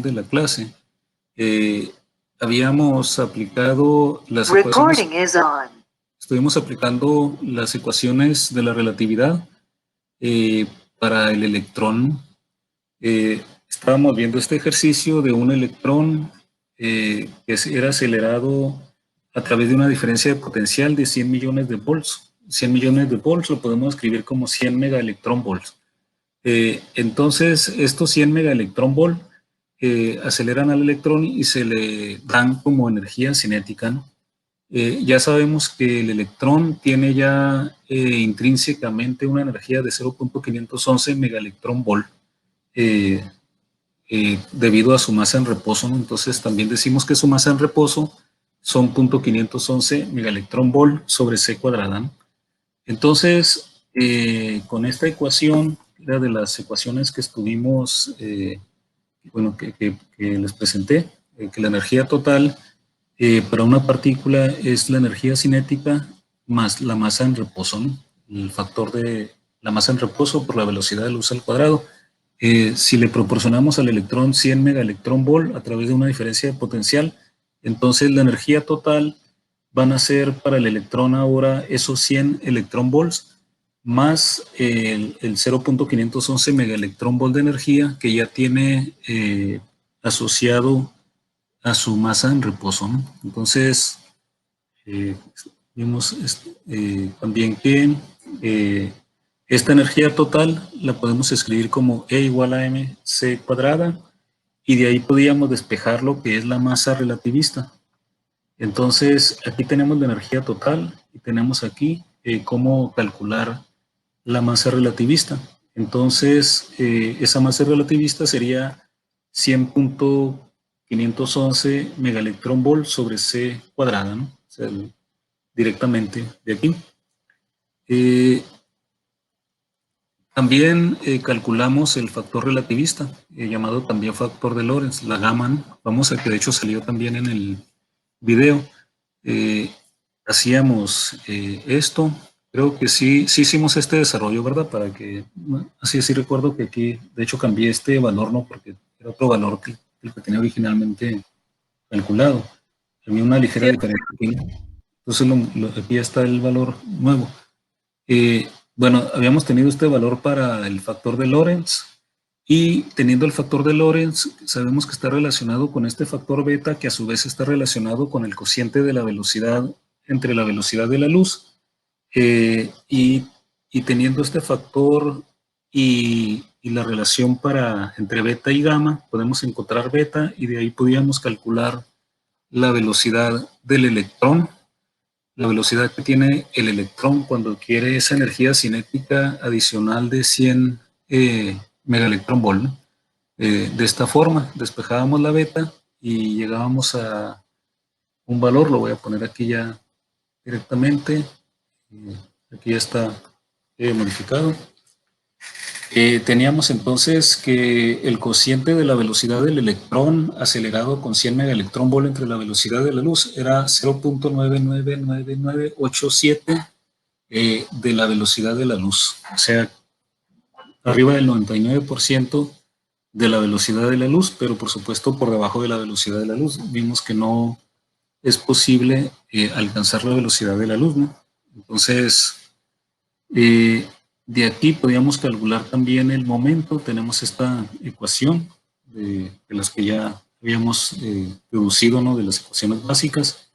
de la clase, habíamos aplicado las ecuaciones. Estuvimos aplicando las ecuaciones de la relatividad para el electrón. Estábamos viendo este ejercicio de un electrón que era acelerado a través de una diferencia de potencial de 100 millones de volts. 100 millones de volts lo podemos escribir como 100 megaelectronvolts. Entonces, estos 100 megaelectronvolts aceleran al electrón y se le dan como energía cinética, ¿no? Ya sabemos que el electrón tiene ya intrínsecamente una energía de 0.511 megaelectronvolt debido a su masa en reposo, ¿no? Entonces también decimos que su masa en reposo son 0.511 megaelectronvolt sobre C cuadrada, ¿no? Entonces, con esta ecuación, la de las ecuaciones que estuvimos, bueno, que les presenté, que la energía total para una partícula es la energía cinética más la masa en reposo, ¿no? El factor de la masa en reposo por la velocidad de luz al cuadrado. Si le proporcionamos al electrón 100 megaelectronvolt a través de una diferencia de potencial, entonces la energía total van a ser para el electrón ahora esos 100 electronvolts más el 0.511 megaelectronvolt de energía que ya tiene asociado a su masa en reposo, ¿no? Entonces, vimos también que esta energía total la podemos escribir como E igual a mc cuadrada, y de ahí podíamos despejar lo que es la masa relativista. Entonces, aquí tenemos la energía total y tenemos aquí cómo calcular la masa relativista. Entonces, esa masa relativista sería 100.511 megaelectronvolt sobre C cuadrada, ¿no? O sea, directamente de aquí. También calculamos el factor relativista, llamado también factor de Lorentz, la gamma, ¿no? Vamos a que de hecho salió también en el video. Hacíamos esto. Creo que sí hicimos este desarrollo, ¿verdad? Para que, bueno, así recuerdo que aquí, de hecho cambié este valor, ¿no? Porque era otro valor que el que tenía originalmente calculado. Había una ligera diferencia aquí. Entonces aquí está el valor nuevo. Bueno, habíamos tenido este valor para el factor de Lorentz, y teniendo el factor de Lorentz, sabemos que está relacionado con este factor beta, que a su vez está relacionado con el cociente de la velocidad entre la velocidad de la luz. Y teniendo este factor y la relación entre beta y gamma, podemos encontrar beta, y de ahí podíamos calcular la velocidad del electrón, la velocidad que tiene el electrón cuando adquiere esa energía cinética adicional de 100 megaelectronvolt, ¿no? De esta forma, despejábamos la beta y llegábamos a un valor, lo voy a poner aquí ya directamente. Aquí ya está modificado. Teníamos entonces que el cociente de la velocidad del electrón acelerado con 100 megaelectronvolt entre la velocidad de la luz era 0.99987 de la velocidad de la luz. O sea, arriba del 99% de la velocidad de la luz, pero por supuesto por debajo de la velocidad de la luz. Vimos que no es posible alcanzar la velocidad de la luz, ¿no? Entonces, de aquí podíamos calcular también el momento. Tenemos esta ecuación de las que ya habíamos deducido, ¿no? De las ecuaciones básicas.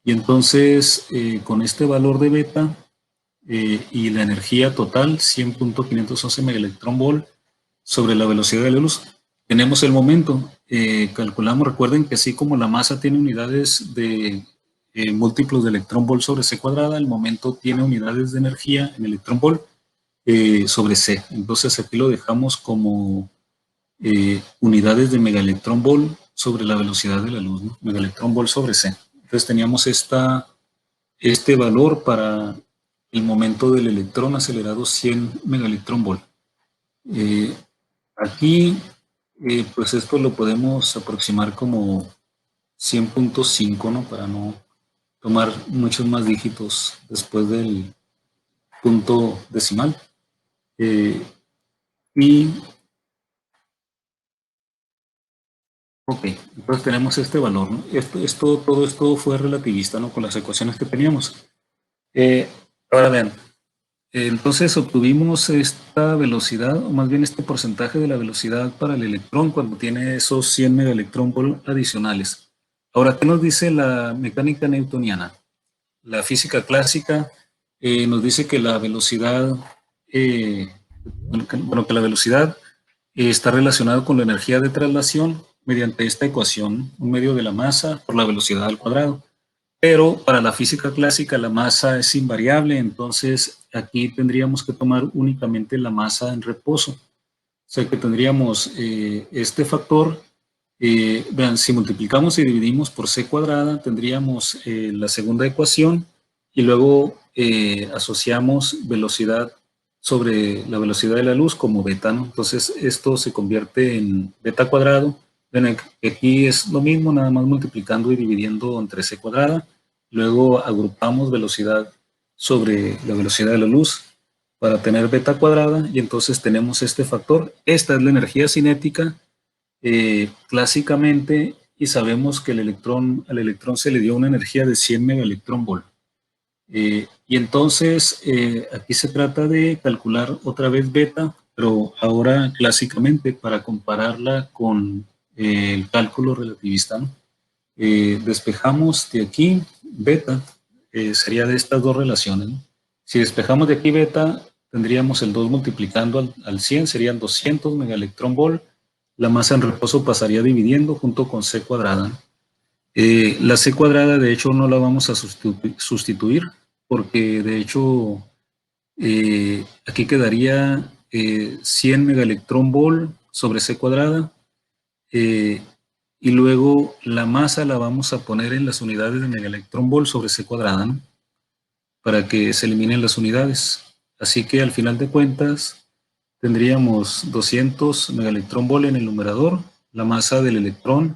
Y entonces, con este valor de beta y la energía total, 100.511 megaelectronvolt sobre la velocidad de la luz, tenemos el momento. Calculamos, recuerden que así como la masa tiene unidades de múltiplos de electronvolt sobre C cuadrada, el momento tiene unidades de energía en electronvolt sobre C. Entonces aquí lo dejamos como unidades de megaelectronvolt sobre la velocidad de la luz, ¿no? Megaelectronvolt sobre C. Entonces teníamos este valor para el momento del electrón acelerado 100 megaelectronvolt. Aquí, pues esto lo podemos aproximar como 100.5, ¿no? Para no tomar muchos más dígitos después del punto decimal. Y Ok, entonces tenemos este valor, ¿no? Todo esto fue relativista, ¿no? Con las ecuaciones que teníamos. Eh, Ahora vean, entonces obtuvimos esta velocidad, o más bien este porcentaje de la velocidad para el electrón cuando tiene esos 100 megaelectronvolt adicionales. Ahora, ¿qué nos dice la mecánica newtoniana? La física clásica nos dice que la velocidad, eh, que la velocidad está relacionada con la energía de traslación mediante esta ecuación, un medio de la masa por la velocidad al cuadrado. Pero para la física clásica la masa es invariable, entonces aquí tendríamos que tomar únicamente la masa en reposo. O sea que tendríamos este factor, vean, si multiplicamos y dividimos por c cuadrada, tendríamos la segunda ecuación y luego asociamos velocidad sobre la velocidad de la luz como beta, ¿no? Entonces esto se convierte en beta cuadrado. Ven, aquí es lo mismo, nada más multiplicando y dividiendo entre c cuadrada. Luego agrupamos velocidad sobre la velocidad de la luz para tener beta cuadrada y entonces tenemos este factor. Esta es la energía cinética clásicamente y sabemos que al electrón se le dio una energía de 100 megaelectronvolt. Y entonces aquí se trata de calcular otra vez beta, pero ahora clásicamente para compararla con el cálculo relativista, ¿no? Despejamos de aquí beta, sería de estas dos relaciones, ¿no? Si despejamos de aquí beta, tendríamos el 2 multiplicando al 100, serían 200 megaelectronvolt. La masa en reposo pasaría dividiendo junto con c cuadrada, ¿no? La c cuadrada, de hecho, no la vamos a sustituir porque, de hecho, aquí quedaría 100 megaelectronvolt sobre c cuadrada. Eh, y luego la masa la vamos a poner en las unidades de megaelectronvolt sobre c cuadrada, ¿no? Para que se eliminen las unidades. Así que al final de cuentas tendríamos 200 megaelectronvolt en el numerador, la masa del electrón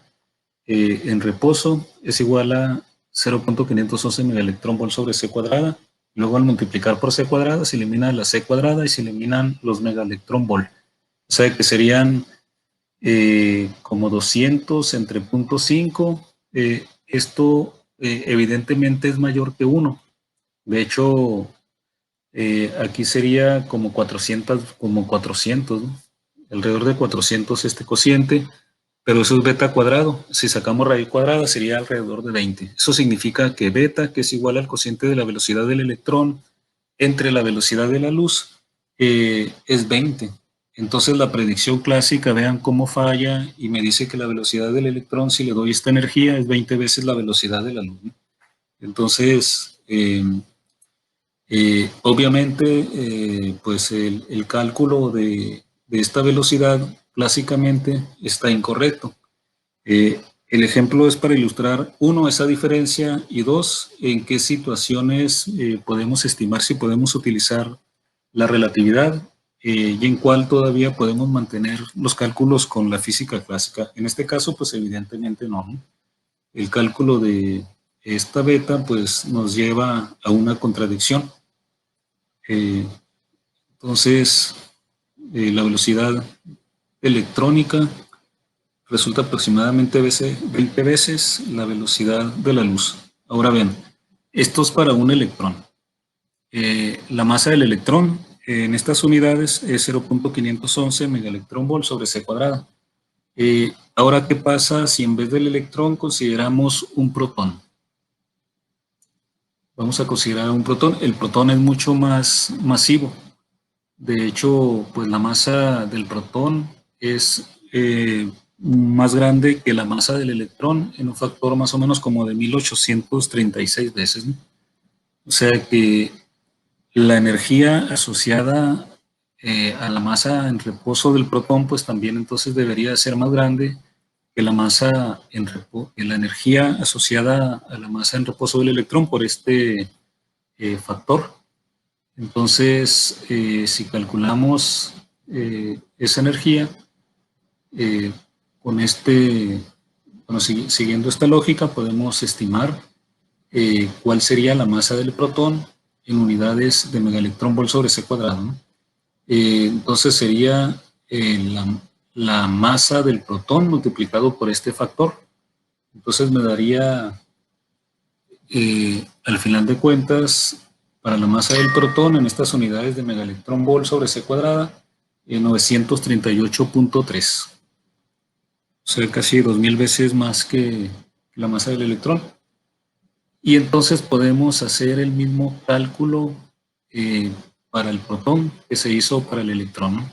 en reposo es igual a 0.511 megaelectronvolt sobre c cuadrada. Luego al multiplicar por c cuadrada se elimina la c cuadrada y se eliminan los megaelectronvolt. O sea que serían como 200 entre 0.5. Esto evidentemente es mayor que 1. De hecho, aquí sería como 400, ¿no? Alrededor de 400 este cociente, pero eso es beta cuadrado. Si sacamos raíz cuadrada sería alrededor de 20. Eso significa que beta, que es igual al cociente de la velocidad del electrón entre la velocidad de la luz, es 20. Entonces la predicción clásica, vean cómo falla y me dice que la velocidad del electrón, si le doy esta energía, es 20 veces la velocidad de la luz, ¿no? Entonces, obviamente, pues el cálculo de esta velocidad clásicamente está incorrecto. El ejemplo es para ilustrar, uno, esa diferencia y dos, en qué situaciones podemos estimar si podemos utilizar la relatividad y en cuál todavía podemos mantener los cálculos con la física clásica. En este caso, pues evidentemente no, ¿no? El cálculo de esta beta pues nos lleva a una contradicción. Eh, entonces, la velocidad electrónica resulta aproximadamente 20 veces la velocidad de la luz. Ahora bien, esto es para un electrón. La masa del electrón en estas unidades es 0.511 megaelectronvolt sobre c cuadrada. Ahora, ¿qué pasa si en vez del electrón consideramos un protón? Vamos a considerar un protón. El protón es mucho más masivo. De hecho, pues la masa del protón es más grande que la masa del electrón en un factor más o menos como de 1836 veces, ¿no? O sea que la energía asociada a la masa en reposo del protón, pues también entonces debería ser más grande que la masa que la energía asociada a la masa en reposo del electrón por este factor. Entonces, si calculamos esa energía eh, con siguiendo esta lógica, podemos estimar cuál sería la masa del protón en unidades de megaelectronvolt sobre c cuadrado, ¿no? Entonces sería la masa del protón multiplicado por este factor. Entonces me daría, al final de cuentas, para la masa del protón en estas unidades de megaelectrón volt sobre c cuadrada, 938.3. O sea, casi 2000 veces más que la masa del electrón. Y entonces podemos hacer el mismo cálculo para el protón que se hizo para el electrón, ¿no?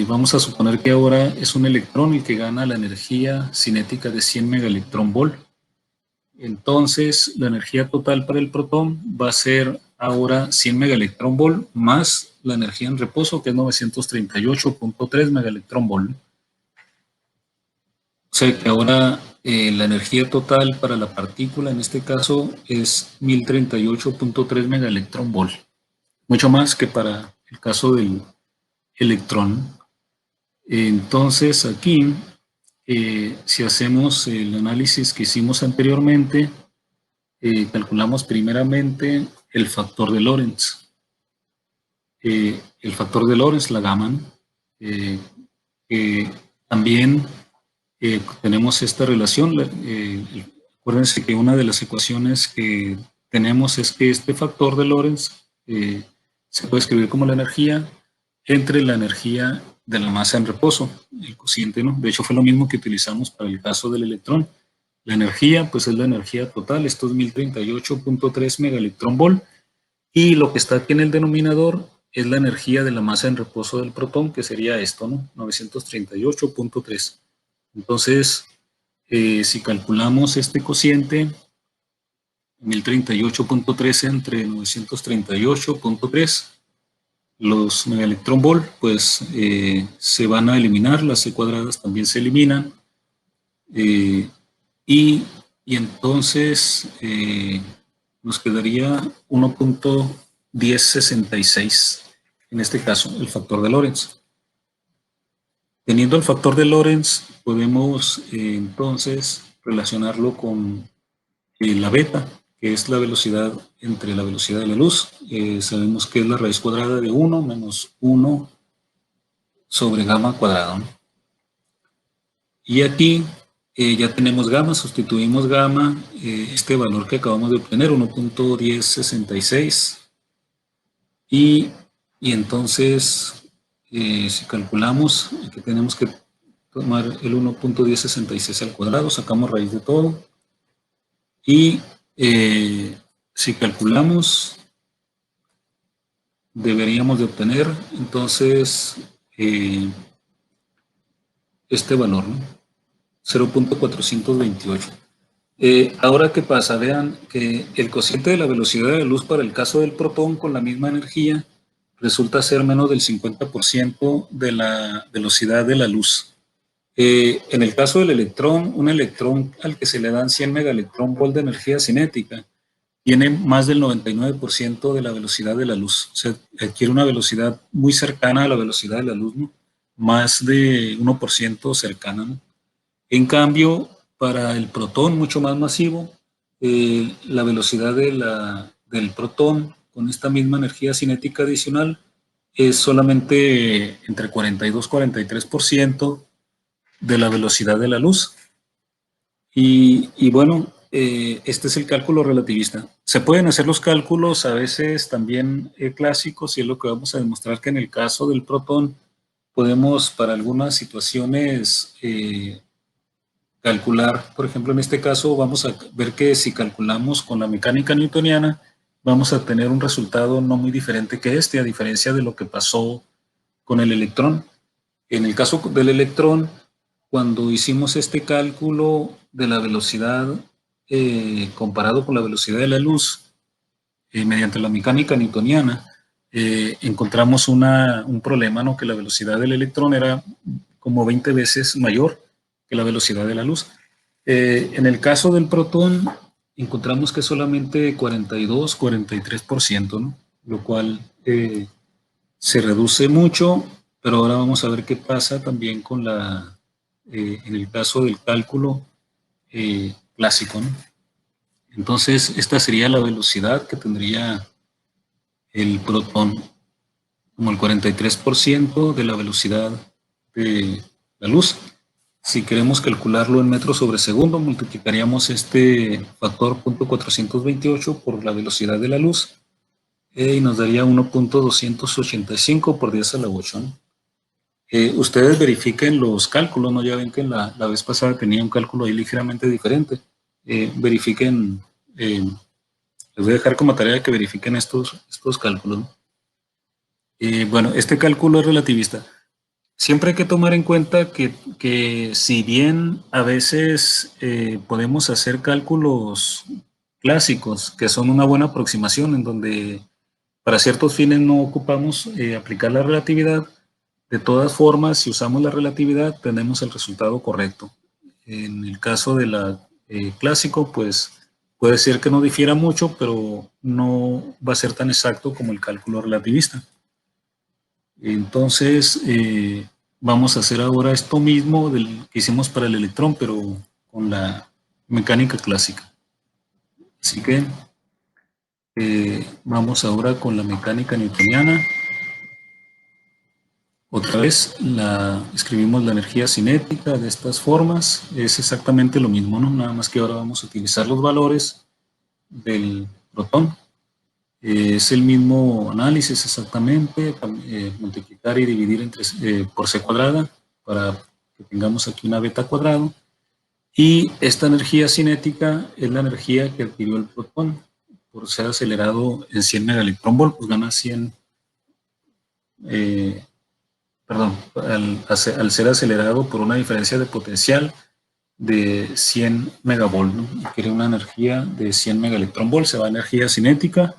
Vamos a suponer que ahora es un electrón el que gana la energía cinética de 100 megaelectrón volt. Entonces, la energía total para el protón va a ser ahora 100 megaelectrón volt más la energía en reposo, que es 938.3 megaelectrón volt. O sea que ahora la energía total para la partícula en este caso es 1038.3 megaelectrón volt. Mucho más que para el caso del electrón. Entonces aquí, si hacemos el análisis que hicimos anteriormente, calculamos primeramente el factor de Lorentz. El factor de Lorentz, la gamma, también tenemos esta relación. Acuérdense que una de las ecuaciones que tenemos es que este factor de Lorentz se puede escribir como la energía entre la energía de la masa en reposo, el cociente, ¿no? De hecho, fue lo mismo que utilizamos para el caso del electrón. La energía, pues es la energía total, esto es 1038.3 megaelectrón volt, y lo que está aquí en el denominador es la energía de la masa en reposo del protón, que sería esto, ¿no? 938.3. Entonces, si calculamos este cociente, 1038.3 entre 938.3, los megaelectrón volt, pues se van a eliminar, las c cuadradas también se eliminan, y entonces nos quedaría 1.1066, en este caso, el factor de Lorentz. Teniendo el factor de Lorentz, podemos entonces relacionarlo con la beta, que es la velocidad entre la velocidad de la luz. Sabemos que es la raíz cuadrada de 1 menos 1 sobre gamma cuadrado, ¿no? Y aquí ya tenemos gamma, sustituimos gamma, este valor que acabamos de obtener, 1.1066, y entonces si calculamos, aquí tenemos que tomar el 1.1066 al cuadrado, sacamos raíz de todo, y si calculamos, deberíamos de obtener entonces este valor, ¿no? 0.428. Ahora, ¿qué pasa? Vean que el cociente de la velocidad de la luz para el caso del protón con la misma energía resulta ser menos del 50% de la velocidad de la luz. En el caso del electrón, un electrón al que se le dan 100 megaelectrón volt de energía cinética tiene más del 99% de la velocidad de la luz. O sea, adquiere una velocidad muy cercana a la velocidad de la luz, ¿no? Más de 1% cercana, ¿no? En cambio, para el protón mucho más masivo, la velocidad del protón con esta misma energía cinética adicional es solamente entre 42 y 43% de la velocidad de la luz. Y bueno, este es el cálculo relativista. Se pueden hacer los cálculos a veces también clásicos, y es lo que vamos a demostrar, que en el caso del protón podemos para algunas situaciones calcular, por ejemplo, en este caso vamos a ver que si calculamos con la mecánica newtoniana, vamos a tener un resultado no muy diferente que este, a diferencia de lo que pasó con el electrón. En el caso del electrón, cuando hicimos este cálculo de la velocidad comparado con la velocidad de la luz, mediante la mecánica newtoniana, encontramos un problema, ¿no? Que la velocidad del electrón era como 20 veces mayor que la velocidad de la luz. En el caso del protón, encontramos que solamente 42, 43%, ¿no? Lo cual se reduce mucho, pero ahora vamos a ver qué pasa también con en el caso del cálculo clásico, ¿no? Entonces, esta sería la velocidad que tendría el protón, como el 43% de la velocidad de la luz. Si queremos calcularlo en metros sobre segundo, multiplicaríamos este factor 0.428 por la velocidad de la luz y nos daría 1.285 por 10 a la 8, ¿no? Ustedes verifiquen los cálculos, ¿no? Ya ven que la vez pasada tenía un cálculo ahí ligeramente diferente. Verifiquen, les voy a dejar como tarea que verifiquen estos cálculos, ¿no? Bueno, este cálculo es relativista. Siempre hay que tomar en cuenta que si bien a veces podemos hacer cálculos clásicos, que son una buena aproximación, en donde para ciertos fines no ocupamos aplicar la relatividad, de todas formas, si usamos la relatividad, tenemos el resultado correcto. En el caso de la clásico, pues puede ser que no difiera mucho, pero no va a ser tan exacto como el cálculo relativista. Entonces, vamos a hacer ahora esto mismo del que hicimos para el electrón, pero con la mecánica clásica. Así que vamos ahora con la mecánica newtoniana. Otra vez escribimos la energía cinética de estas formas. Es exactamente lo mismo, ¿no? Nada más que ahora vamos a utilizar los valores del protón. Es el mismo análisis exactamente, multiplicar y dividir por c cuadrada para que tengamos aquí una beta cuadrado. Y esta energía cinética es la energía que adquirió el protón por ser acelerado en 100 megaelectronvolt, pues gana 100, perdón, al ser acelerado por una diferencia de potencial de 100 megavolt, ¿no? Y quiere una energía de 100 megaelectronvolt, se va a energía cinética.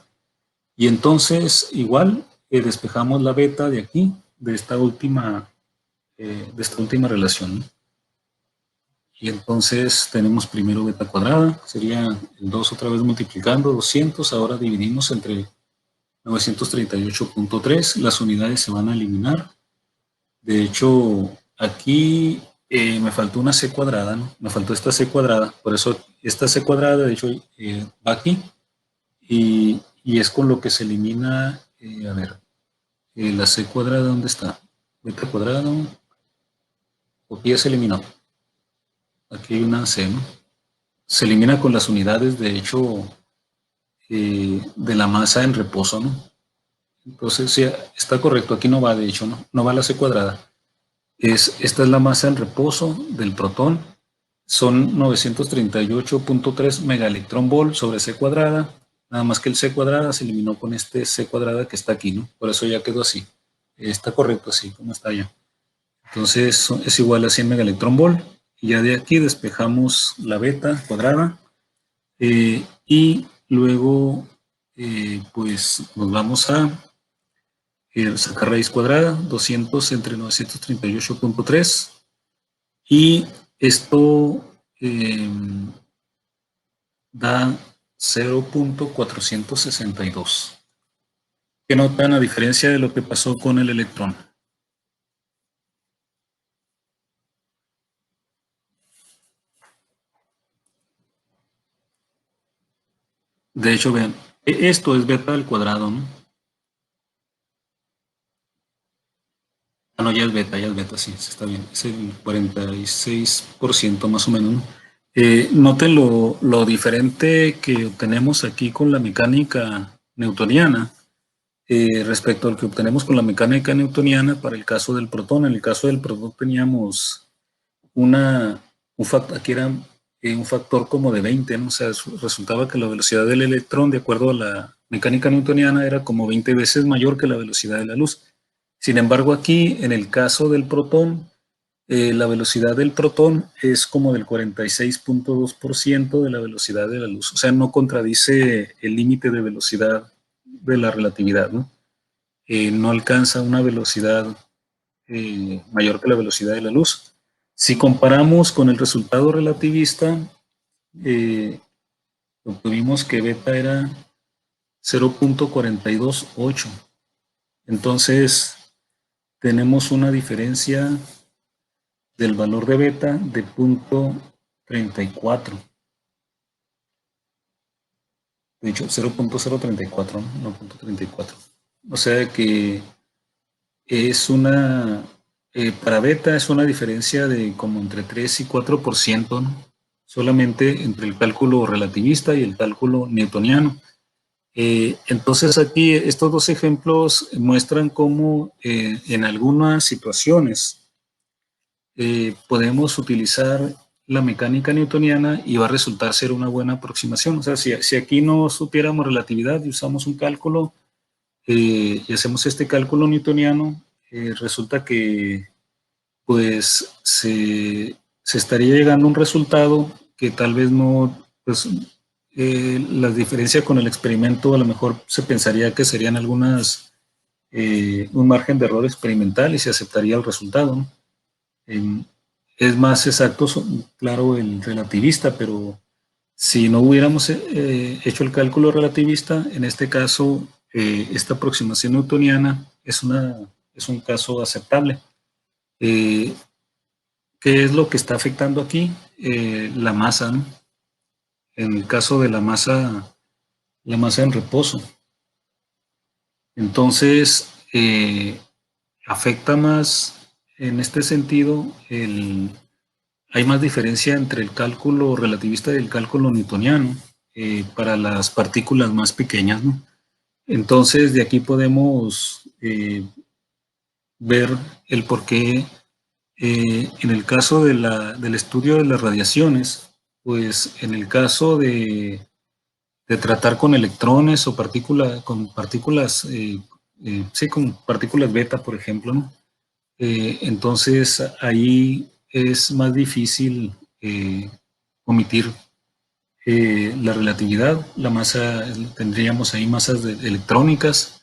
Y entonces, igual, despejamos la beta de aquí, de esta última relación, ¿no? Y entonces tenemos primero beta cuadrada, sería el 2 otra vez multiplicando 200, ahora dividimos entre 938.3, las unidades se van a eliminar. De hecho, aquí me faltó una c cuadrada, ¿no? Me faltó esta c cuadrada, por eso esta c cuadrada, de hecho, va aquí. Y es con lo que se elimina, a ver, la c cuadrada, ¿dónde está? Beta cuadrado, aquí ya se eliminó. Aquí hay una c, ¿no? Se elimina con las unidades, de hecho, de la masa en reposo, ¿no? Entonces, sí, está correcto, aquí no va, de hecho, ¿no? No va la c cuadrada. Esta es la masa en reposo del protón. Son 938.3 megaelectronvolt sobre c cuadrada. Nada más que el c cuadrada se eliminó con este c cuadrada que está aquí, ¿no? Por eso ya quedó así. Está correcto así, como está ya. Entonces es igual a 100 megaelectronvolt. Y ya de aquí despejamos la beta cuadrada. Y luego, pues nos vamos a sacar raíz cuadrada, 200 entre 938.3. Y esto da 0.462. ¿Qué notan a diferencia de lo que pasó con el electrón? De hecho, vean, esto es beta al cuadrado, ¿no? Ah, no, ya es beta, sí, está bien. Es el 46% más o menos, ¿no? Noten lo diferente que obtenemos aquí con la mecánica newtoniana respecto al que obtenemos con la mecánica newtoniana para el caso del protón. En el caso del protón teníamos aquí era un factor como de 20, ¿no? O sea, resultaba que la velocidad del electrón, de acuerdo a la mecánica newtoniana, era como 20 veces mayor que la velocidad de la luz. Sin embargo, aquí, en el caso del protón, la velocidad del protón es como del 46.2% de la velocidad de la luz. O sea, no contradice el límite de velocidad de la relatividad, ¿no? No alcanza una velocidad mayor que la velocidad de la luz. Si comparamos con el resultado relativista, obtuvimos que beta era 0.428. Entonces, tenemos una diferencia del valor de beta de 0.34. De hecho, 0.034, no 0.34. O sea que es Para beta es una diferencia de como entre 3 y 4%, ¿no? Solamente entre el cálculo relativista y el cálculo newtoniano. Entonces aquí estos dos ejemplos muestran cómo en algunas situaciones podemos utilizar la mecánica newtoniana y va a resultar ser una buena aproximación. O sea, si aquí no supiéramos relatividad y usamos un cálculo y hacemos este cálculo newtoniano, resulta que pues se estaría llegando a un resultado que tal vez no, pues la diferencia con el experimento a lo mejor se pensaría que serían un margen de error experimental y se aceptaría el resultado, ¿no? Eh, es más exacto, claro, el relativista, pero si no hubiéramos hecho el cálculo relativista, en este caso, esta aproximación newtoniana es un caso aceptable. Eh, ¿Qué es lo que está afectando aquí? La masa, ¿no? En el caso de la masa en reposo. Entonces, afecta más en este sentido, hay más diferencia entre el cálculo relativista y el cálculo newtoniano para las partículas más pequeñas, ¿no? Entonces, de aquí podemos ver el por qué en el caso del estudio de las radiaciones, pues en el caso de tratar con electrones o con partículas, sí, con partículas beta, por ejemplo, ¿no? Entonces ahí es más difícil omitir la relatividad, la masa, tendríamos ahí masas electrónicas,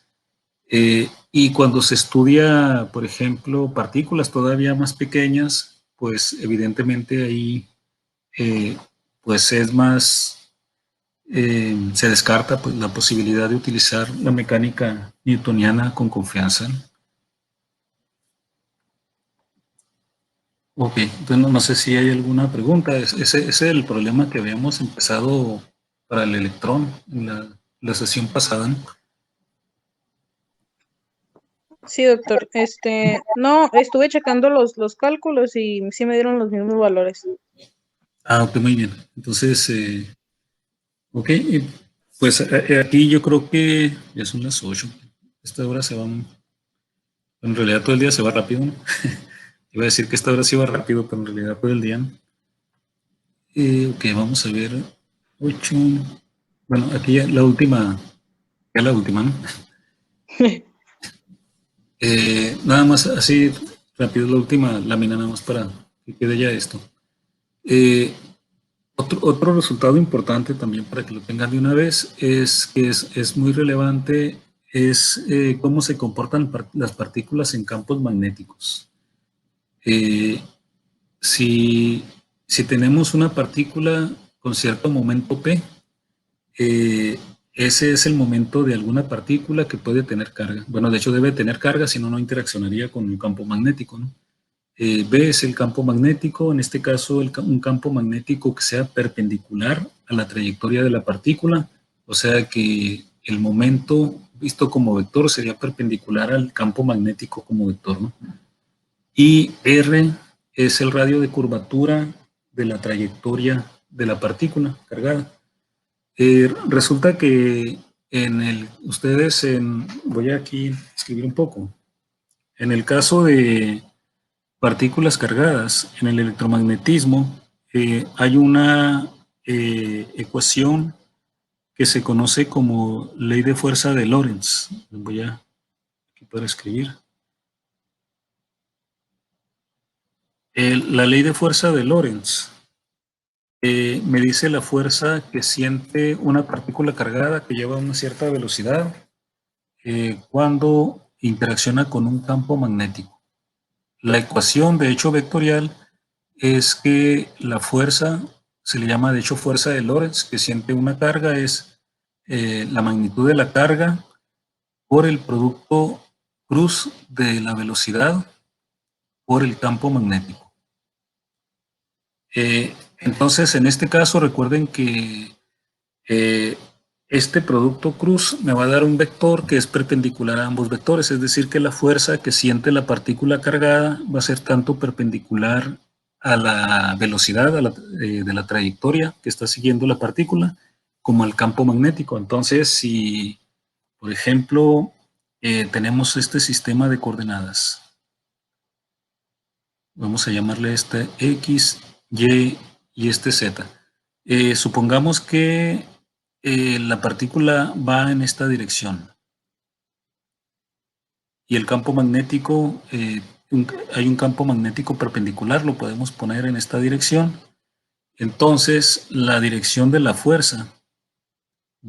y cuando se estudia, por ejemplo, partículas todavía más pequeñas, pues evidentemente ahí eh, pues es más, se descarta pues, la posibilidad de utilizar la mecánica newtoniana con confianza. Ok, entonces no sé si hay alguna pregunta. Ese es el problema que habíamos empezado para el electrón en la sesión pasada, ¿no? Sí, doctor. No, estuve checando los cálculos y sí me dieron los mismos valores. Ah, ok, muy bien. Entonces, ok, pues aquí yo creo que ya son las 8. Esta hora se va, en realidad todo el día se va rápido, ¿no? Iba a decir que esta hora se iba rápido, pero en realidad todo el día, ¿no? Ok, vamos a ver. 8. Bueno, aquí ya la última, ¿no? Nada más así rápido la última lámina, nada más para que quede ya esto. Eh, otro resultado importante también para que lo tengan de una vez es que es muy relevante es cómo se comportan las partículas en campos magnéticos. Eh, si, si tenemos una partícula con cierto momento P, eh, ese es el momento de alguna partícula que puede tener carga. Bueno, de hecho debe tener carga, si no, no interaccionaría con un campo magnético, ¿no? B es el campo magnético, en este caso un campo magnético que sea perpendicular a la trayectoria de la partícula, o sea que el momento visto como vector sería perpendicular al campo magnético como vector, ¿no? Y R es el radio de curvatura de la trayectoria de la partícula cargada. Resulta que voy aquí a escribir un poco, en el caso de partículas cargadas en el electromagnetismo, hay una ecuación que se conoce como ley de fuerza de Lorentz. Voy a aquí para escribir. La ley de fuerza de Lorentz me dice la fuerza que siente una partícula cargada que lleva una cierta velocidad cuando interacciona con un campo magnético. La ecuación de hecho vectorial es que la fuerza, se le llama de hecho fuerza de Lorentz, que siente una carga, es la magnitud de la carga por el producto cruz de la velocidad por el campo magnético. Entonces, en este caso, recuerden que Este producto cruz me va a dar un vector que es perpendicular a ambos vectores, es decir, que la fuerza que siente la partícula cargada va a ser tanto perpendicular a la velocidad de la trayectoria que está siguiendo la partícula, como al campo magnético. Entonces, si, por ejemplo, tenemos este sistema de coordenadas, vamos a llamarle este X, Y y este Z. Supongamos que la partícula va en esta dirección y el campo magnético, hay un campo magnético perpendicular, lo podemos poner en esta dirección. Entonces, la dirección de la fuerza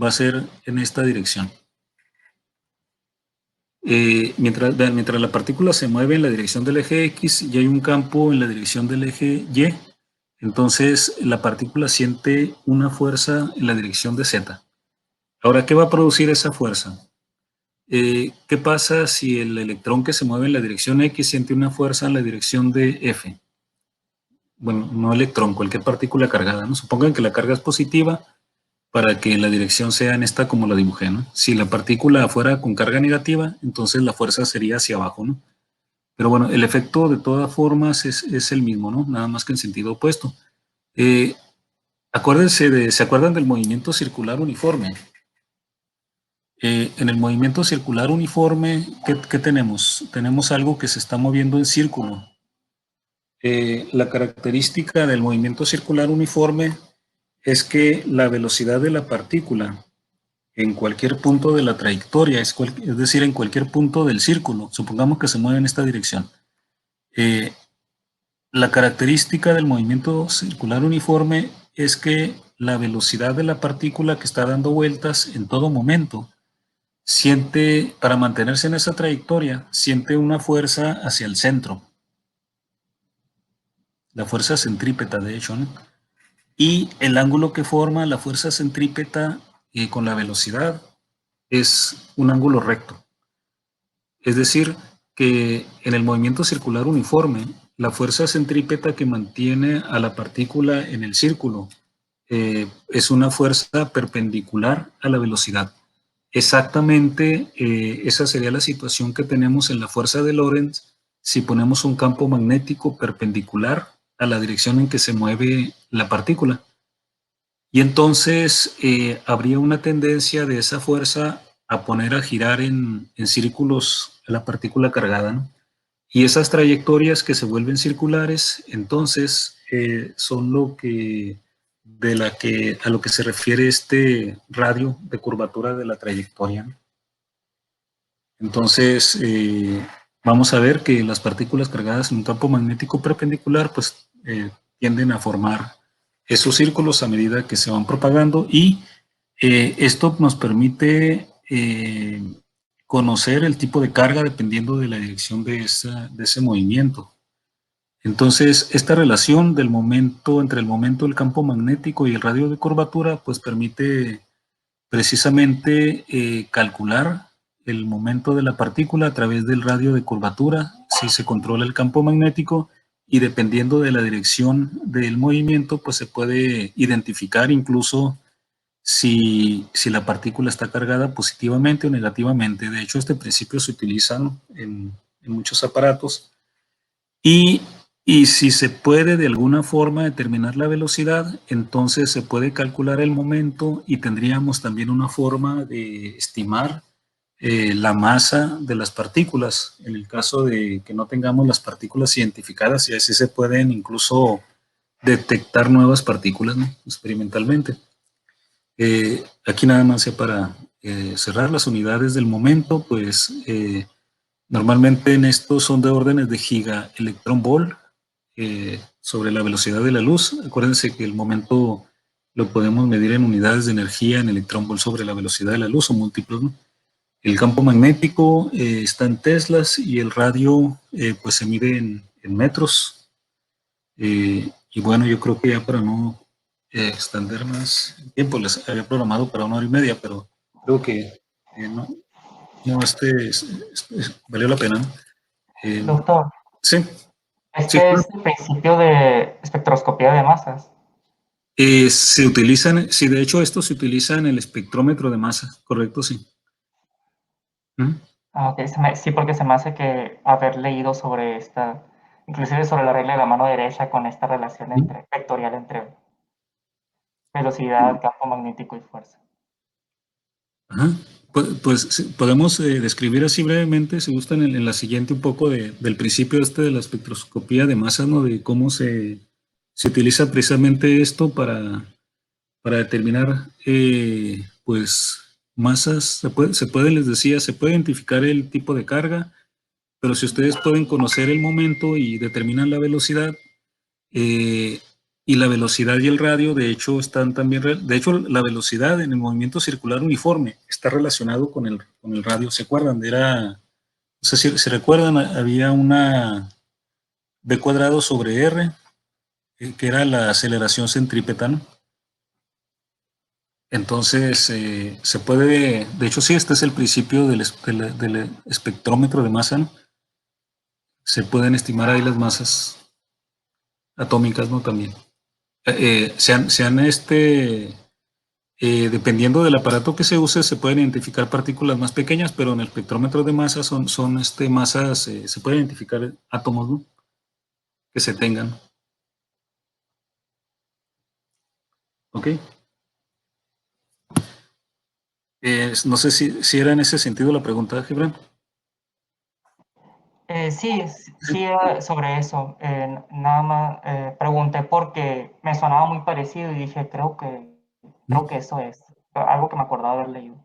va a ser en esta dirección. Mientras la partícula se mueve en la dirección del eje X y hay un campo en la dirección del eje Y, entonces la partícula siente una fuerza en la dirección de Z. Ahora, ¿qué va a producir esa fuerza? ¿Qué pasa si el electrón que se mueve en la dirección X siente una fuerza en la dirección de F? Bueno, no electrón, cualquier partícula cargada, ¿no? Supongan que la carga es positiva para que la dirección sea en esta como la dibujé, ¿no? Si la partícula fuera con carga negativa, entonces la fuerza sería hacia abajo, ¿no? Pero bueno, el efecto de todas formas es el mismo, ¿no? Nada más que en sentido opuesto. Eh, ¿Se acuerdan del movimiento circular uniforme? En el movimiento circular uniforme, ¿qué tenemos? Tenemos algo que se está moviendo en círculo. La característica del movimiento circular uniforme es que la velocidad de la partícula en cualquier punto de la trayectoria, es decir, en cualquier punto del círculo, supongamos que se mueve en esta dirección. La característica del movimiento circular uniforme es que la velocidad de la partícula que está dando vueltas en todo momento para mantenerse en esa trayectoria, siente una fuerza hacia el centro, la fuerza centrípeta, de hecho, ¿no? Y el ángulo que forma la fuerza centrípeta con la velocidad es un ángulo recto. Es decir, que en el movimiento circular uniforme, la fuerza centrípeta que mantiene a la partícula en el círculo es una fuerza perpendicular a la velocidad. Exactamente, esa sería la situación que tenemos en la fuerza de Lorentz si ponemos un campo magnético perpendicular a la dirección en que se mueve la partícula. Y entonces habría una tendencia de esa fuerza a poner a girar en círculos a la partícula cargada, ¿no? Y esas trayectorias que se vuelven circulares, entonces son a lo que se refiere este radio de curvatura de la trayectoria, ¿no? Entonces, vamos a ver que las partículas cargadas en un campo magnético perpendicular, pues tienden a formar esos círculos a medida que se van propagando y esto nos permite conocer el tipo de carga dependiendo de la dirección de ese movimiento. Entonces, esta relación entre el momento del campo magnético y el radio de curvatura, pues permite precisamente calcular el momento de la partícula a través del radio de curvatura, si se controla el campo magnético y dependiendo de la dirección del movimiento, pues se puede identificar incluso si la partícula está cargada positivamente o negativamente. De hecho, este principio se utiliza, ¿no?, en muchos aparatos. Y, y si se puede de alguna forma determinar la velocidad, entonces se puede calcular el momento y tendríamos también una forma de estimar la masa de las partículas, en el caso de que no tengamos las partículas identificadas, y así se pueden incluso detectar nuevas partículas, ¿no?, experimentalmente. Aquí nada más para cerrar las unidades del momento, pues normalmente en estos son de órdenes de gigaelectronvolt sobre la velocidad de la luz. Acuérdense que el momento lo podemos medir en unidades de energía en electronvolt sobre la velocidad de la luz o múltiplos, ¿no? El campo magnético está en teslas y el radio pues se mide en metros. Y bueno, yo creo que ya para no extender más el tiempo, les había programado para 1 hora y media, pero creo que no, valió la pena, ¿no? Doctor, Sí, sí, este claro. es el principio de espectroscopía de masas. Se utilizan, sí, de hecho esto se utiliza en el espectrómetro de masa, correcto, sí. ¿Mm? Ah, ok, sí, porque se me hace que haber leído sobre esta, inclusive sobre la regla de la mano derecha con esta relación ¿Mm? vectorial entre velocidad, campo magnético y fuerza. Ajá. Pues, sí, podemos describir así brevemente, si gustan, en la siguiente un poco del principio este de la espectroscopía de masas, ¿no? De cómo se utiliza precisamente esto para determinar, pues, masas. Se puede, les decía, se puede identificar el tipo de carga, pero si ustedes pueden conocer el momento y determinan la velocidad, eh, y la velocidad y el radio, de hecho, están también, de hecho, la velocidad en el movimiento circular uniforme está relacionado con el radio. ¿Se acuerdan? No sé si se recuerdan, había una v cuadrado sobre r, que era la aceleración centrípeta, ¿no? Entonces, se puede, de hecho, sí, este es el principio del espectrómetro de masa, ¿no? Se pueden estimar ahí las masas atómicas, ¿no? También. Dependiendo del aparato que se use, se pueden identificar partículas más pequeñas, pero en el espectrómetro de masa son masas, se pueden identificar átomos, ¿no? Que se tengan. ¿Ok? No sé si era en ese sentido la pregunta, Gibran. Sí, era sobre eso. Nada más pregunté porque me sonaba muy parecido y dije, creo que eso es algo que me acordaba haber leído.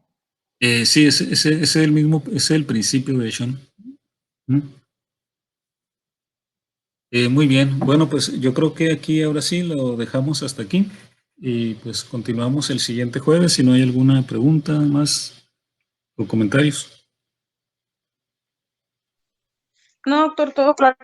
Sí, ese es el mismo, ese es el principio de hecho, ¿no? ¿Mm? Muy bien, bueno, pues yo creo que aquí ahora sí lo dejamos hasta aquí y pues continuamos el siguiente jueves si no hay alguna pregunta más o comentarios. No, doctor, todo claro.